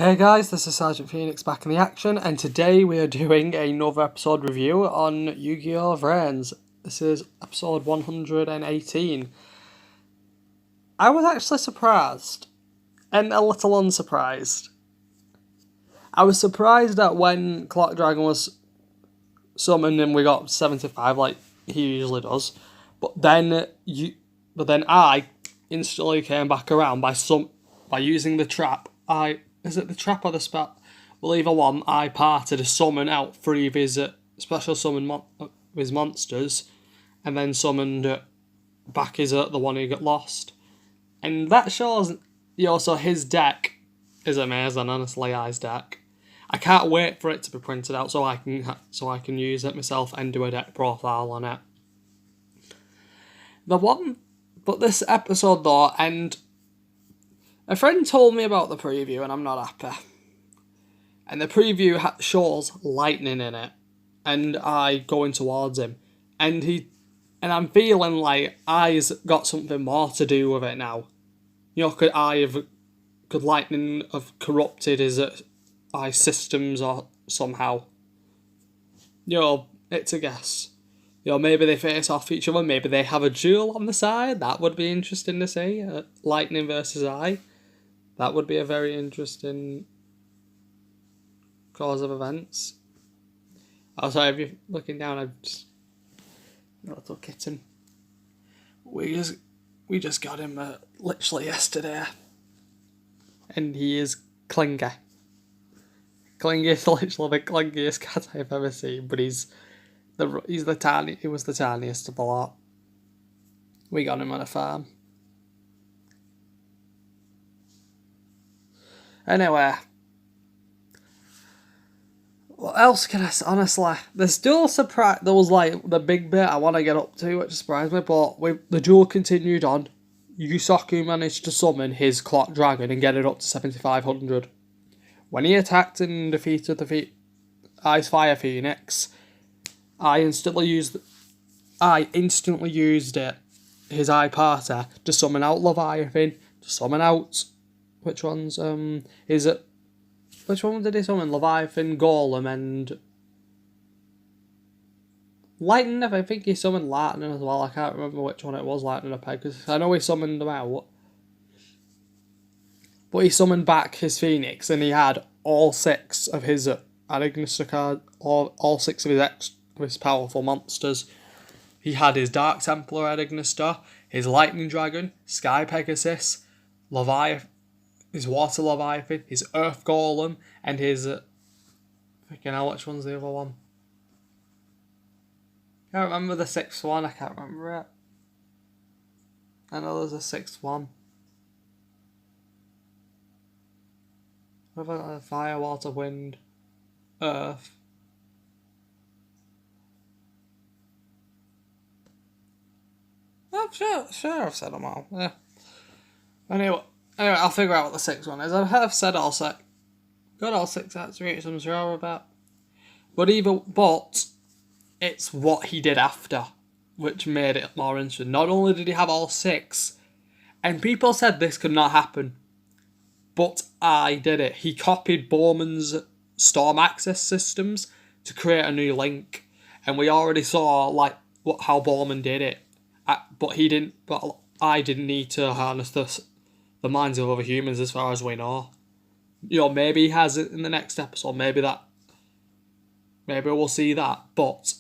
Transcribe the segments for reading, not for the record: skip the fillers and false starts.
Hey guys, this is Sergeant Phoenix back in the action, and today we are doing another episode review on Yugioh vrains. This is episode 118. I was actually surprised, and a little unsurprised. I was surprised that when Clock Dragon was summoned and we got 75 like he usually does, but then I instantly came back around by using the trap. Is it the trap or the spell? Well, either one, I parted to summon out three of his special summon his monsters, and then summoned back his the one who got lost. And that shows, so his deck is amazing, honestly, I's deck. I can't wait for it to be printed out so I can use it myself and do a deck profile on it. But this episode though, and a friend told me about the preview and I'm not happy. And the preview shows lightning in it, and I going towards him, and I'm feeling like I's got something more to do with it now. Could lightning have corrupted his eye systems or somehow? It's a guess. Maybe they face off each other. Maybe they have a duel on the side. That would be interesting to see. Lightning versus eye. That would be a very interesting cause of events. Oh, sorry, if you're looking down, I've just a little kitten. We just got him literally yesterday, and he is clingy. Clingy is literally the clingiest cat I've ever seen, but he was the tiniest of the lot. We got him on a farm. Anyway, what else can I say? Honestly, there's still surprise. There was like the big bit I want to get up to, which surprised me, but the duel continued on. Yusaku managed to summon his Clock Dragon and get it up to 7,500. When he attacked and defeated the Ice Fire Phoenix, I instantly used it, his Eye Parter, to summon out Leviathan, to summon out, which one did he summon? Leviathan, Golem, and Lightning. I think he summoned Lightning as well. I can't remember which one it was, Lightning or Peg, because I know he summoned them out. But he summoned back his Phoenix, and he had all six of his Atticus card, all six of his powerful monsters. He had his Dark Templar Atticus, his Lightning Dragon, Sky Pegasus, Leviathan, his Water Leviathan, his Earth Golem, and his which one's the other one? I can't remember the sixth one. I can't remember it. I know there's a sixth one. What about Fire, Water, Wind, Earth? I'm sure I've said them all. Yeah. Anyway, I'll figure out what the sixth one is. I have said all six. Got all six attributes I'm sure about. But it's what he did after which made it more interesting. Not only did he have all six, and people said this could not happen, but I did it. He copied Bowman's Storm Access systems to create a new link, and we already saw how Bowman did it. But I didn't need to harness the minds of other humans as far as we know. Maybe he has it in the next episode. Maybe we'll see that. But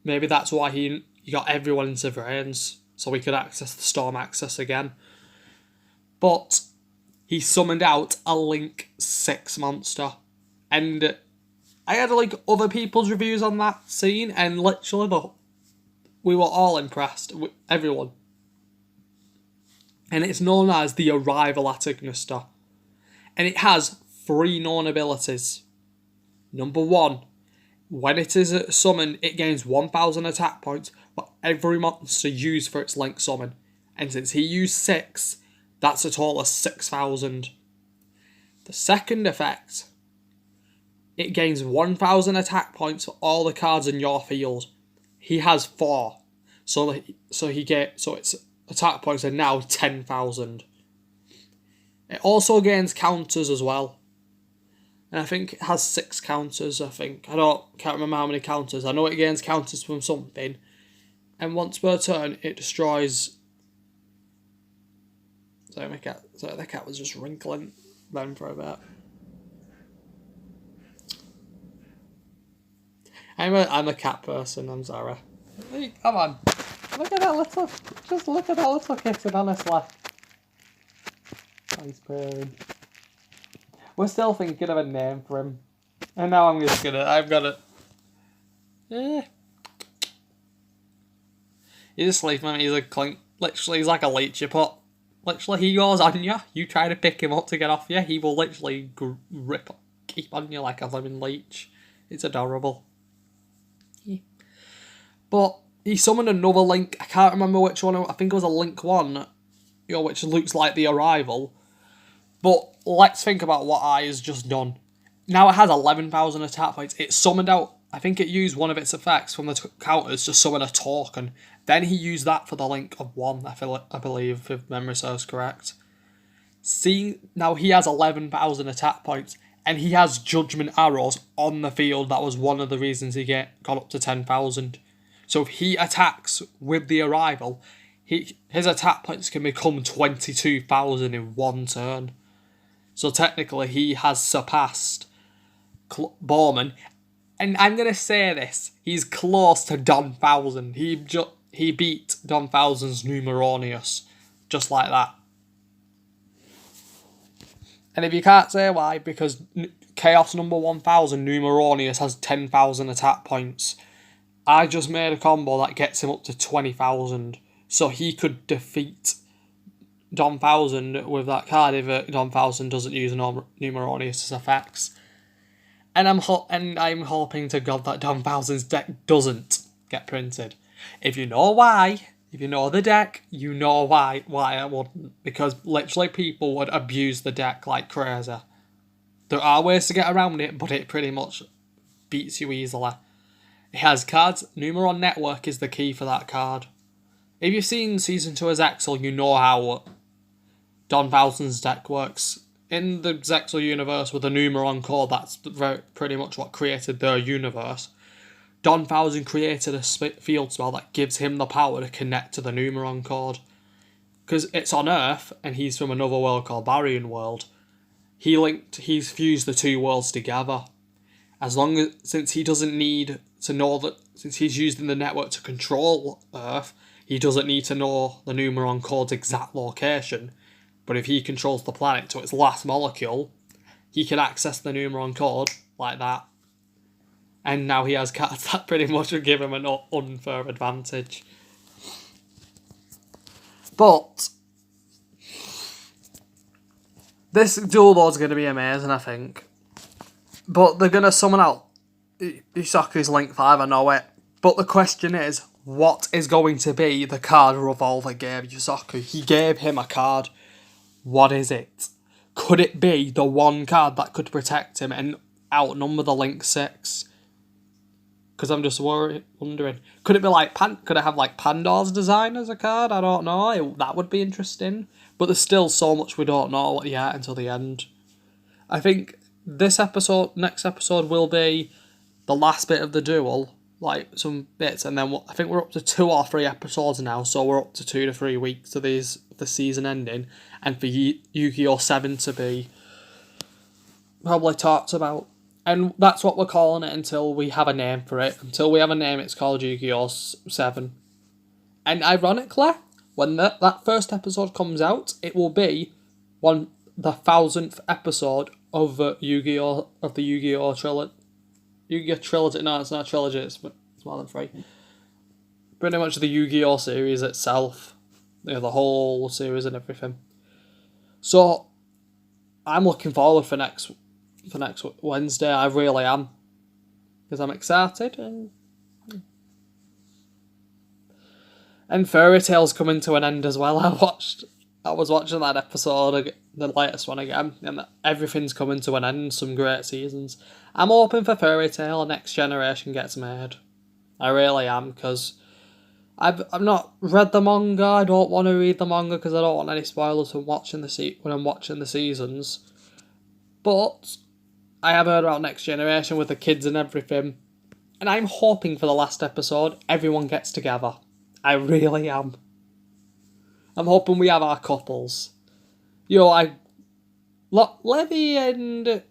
maybe that's why he got everyone into vrains, so we could access the Storm Access again. But he summoned out a Link 6 monster, and I had other people's reviews on that scene, and literally we were all impressed, everyone. And it's known as the Arrival Atticus, and it has 3 known abilities. Number 1, when it is summoned, it gains 1,000 attack points for every monster used for its Link summon, and since he used 6, that's a total of 6,000. The second effect, it gains 1,000 attack points for all the cards in your field. He has 4, so its attack points are now 10,000. It also gains counters as well. And I think it has 6 counters, I think. Can't remember how many counters. I know it gains counters from something. And once per turn, it destroys... Sorry, the cat was just wrinkling then for a bit. I'm a cat person, I'm sorry. Hey, come on. Look at that little kitten, honestly. He's purring. We're still thinking of a name for him. And now I've got it. Yeah. He's asleep, man. He's a clink. Literally, he's like a leechy pot. Literally, he goes on you. You try to pick him up to get off you. He will literally keep on you like a lemon leech. It's adorable. Yeah. But he summoned another link. I can't remember which one. I think it was a link 1. Which looks like the arrival. But let's think about what I has just done. Now it has 11,000 attack points. It summoned out, I think it used one of its effects from the counters to summon a token. Then he used that for the link of 1, I believe, if memory serves correct. See, now he has 11,000 attack points, and he has judgment arrows on the field. That was one of the reasons he got up to 10,000. So if he attacks with the arrival, his attack points can become 22,000 in one turn. So technically, he has surpassed Borman. And I'm going to say this. He's close to Don Thousand. He beat Don Thousand's Numeronius. Just like that. And if you can't say why, because Chaos number 1000, Numeronius, has 10,000 attack points. I just made a combo that gets him up to 20,000. So he could defeat Don Thousand with that card if Don Thousand doesn't use Numeronius' effects. And I'm hoping to God that Don Thousand's deck doesn't get printed. If you know why, if you know the deck, you know why I wouldn't. Because literally people would abuse the deck like crazy. There are ways to get around it, but it pretty much beats you easily. It has cards. Numeron Network is the key for that card. If you've seen Season 2 of Zexal, you know how Don Thousand's deck works. In the Zexal universe with the Numeron core, that's pretty much what created their universe. Don Thousand created a field spell that gives him the power to connect to the Numeron cord. Because it's on Earth, and he's from another world called Baryon World. He's fused the two worlds together. Since he doesn't need to know that, since he's using the network to control Earth, he doesn't need to know the Numeron core's exact location. But if he controls the planet to its last molecule, he can access the Numeron core like that. And now he has cards that pretty much would give him an unfair advantage. But this dual lord's going to be amazing, I think. But they're going to summon out Yusaku's Link 5, I know it. But the question is, what is going to be the card Revolver gave Yusaku? He gave him a card. What is it? Could it be the one card that could protect him and outnumber the Link 6? Because I'm just wondering. Could it be like could it have like Pandor's design as a card? I don't know. That would be interesting. But there's still so much we don't know yet until the end. I think next episode will be the last bit of the duel. Like some bits, and then I think we're up to 2 or 3 episodes now, so we're up to 2 to 3 weeks to the season ending, and for Yu-Gi-Oh! 7 to be probably talked about. And that's what we're calling it until we have a name for it. Until we have a name, it's called Yu-Gi-Oh! 7. And ironically, when that first episode comes out, it will be the 1000th episode of the Yu-Gi-Oh! Trilogy. Yu-Gi-Oh! Trilogy. No, it's not a trilogy, it's more than 3. Pretty much the Yu-Gi-Oh! Series itself. The whole series and everything. So, I'm looking forward for next Wednesday. I really am. Because I'm excited. And Fairy Tail's coming to an end as well. I was watching that episode, the latest one again, and everything's coming to an end. Some great seasons. I'm hoping for Fairy Tail Next Generation gets made. I really am, because I've not read the manga. I don't want to read the manga because I don't want any spoilers when I'm watching the seasons. But I have heard about Next Generation with the kids and everything, and I'm hoping for the last episode everyone gets together. I really am. I'm hoping we have our couples. Levy and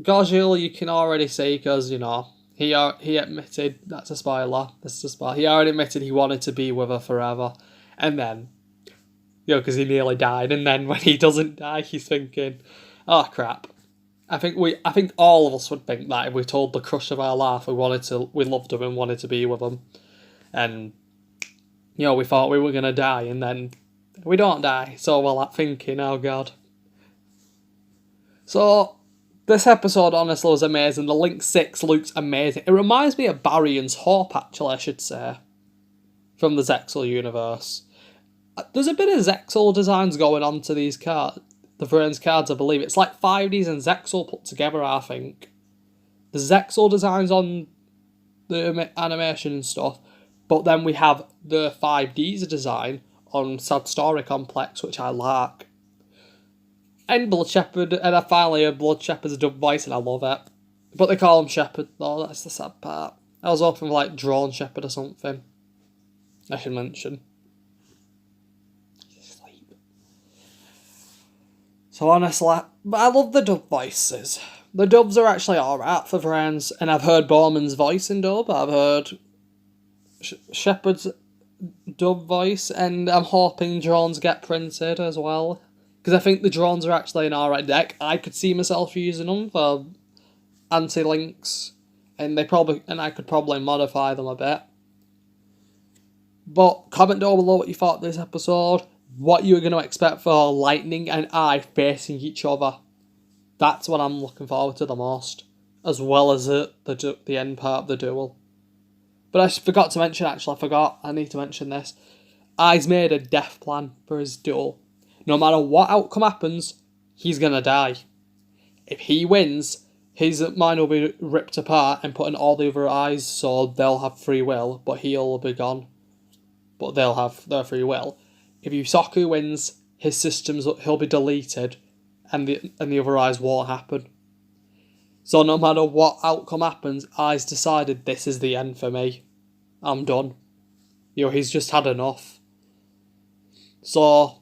Gojil you can already see because, he admitted, that's a spoiler, he already admitted he wanted to be with her forever. And then, because he nearly died, and then when he doesn't die, he's thinking, oh crap. I think all of us would think that if we told the crush of our life we loved him and wanted to be with him. And, we thought we were going to die, and then we don't die. So we're like thinking, oh god. So, this episode honestly was amazing. The Link 6 looks amazing. It reminds me of Barion's Hope, actually, I should say. From the Zexal universe. There's a bit of Zexal designs going on to these cards. The Vrains cards, I believe. It's like 5Ds and Zexal put together, I think. The Zexal designs on the animation and stuff. But then we have the 5Ds design on Sad Story Complex, which I like. And Blood Shepherd, and I finally heard Blood Shepherd's dub voice, and I love it. But they call him Shepherd, though, that's the sad part. I was hoping for, like, Drone Shepherd or something. I should mention. Sleep. So honestly, but I love the dub voices. The dubs are actually alright for Vrains, and I've heard Bowman's voice in dub, I've heard Shepherd's dub voice, and I'm hoping drones get printed as well. Because I think the drones are actually an alright deck. I could see myself using them for anti-links, and I could probably modify them a bit. But comment down below what you thought of this episode, what you were going to expect for Lightning and I facing each other. That's what I'm looking forward to the most, as well as the end part of the duel. But I forgot to mention, I need to mention this. I's made a death plan for his duel. No matter what outcome happens, he's going to die. If he wins, his mind will be ripped apart and put in all the other eyes, so they'll have free will, but he'll be gone. But they'll have their free will. If Yusaku wins, he'll be deleted, and the other eyes won't happen. So no matter what outcome happens, I's decided this is the end for me. I'm done. He's just had enough. So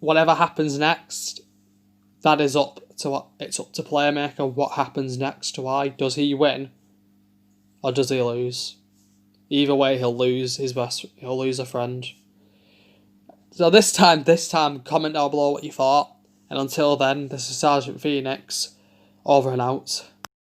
whatever happens next, it's up to Playmaker what happens next to I. Does he win? Or does he lose? Either way, he'll lose a friend. So this time, comment down below what you thought. And until then, this is Sergeant Phoenix, over and out.